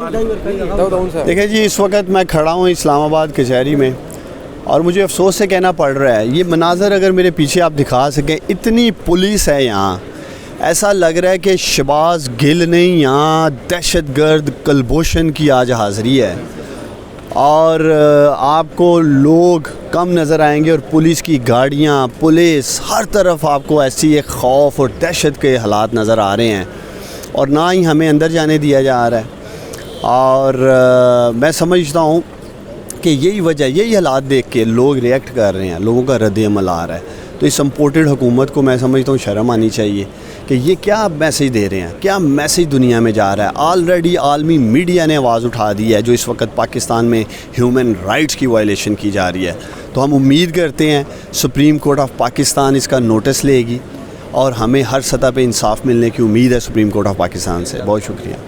देखिए जी, इस वक्त मैं खड़ा हूँ इस्लामाबाद कचहरी में और मुझे अफसोस से कहना पड़ रहा है, ये मनाज़र अगर मेरे पीछे आप दिखा सकें, इतनी पुलिस है यहाँ। ऐसा लग रहा है कि शहबाज गिल ने यहाँ दहशतगर्द कलभूषण की आज हाज़िरी है और आपको लोग कम नज़र आएंगे और पुलिस की गाड़ियाँ, पुलिस हर तरफ आपको ऐसी एक खौफ और दहशत के हालात नज़र आ रहे हैं और ना ही हमें अंदर जाने दिया जा रहा है। और मैं समझता हूँ कि यही वजह, यही हालात देख के लोग रिएक्ट कर रहे हैं, लोगों का रद्द-ए-अमल आ रहा है। तो इस इम्पोर्टेड हुकूमत को मैं समझता हूँ शर्म आनी चाहिए कि ये क्या मैसेज दे रहे हैं, क्या मैसेज दुनिया में जा रहा है। ऑलरेडी आलमी मीडिया ने आवाज़ उठा दी है जो इस वक्त पाकिस्तान में ह्यूमन राइट्स की वायलेशन की जा रही है। तो हम उम्मीद करते हैं सुप्रीम कोर्ट ऑफ पाकिस्तान इसका नोटिस लेगी और हमें हर सतह पे इंसाफ मिलने की उम्मीद है सुप्रीम कोर्ट ऑफ पाकिस्तान से। बहुत शुक्रिया।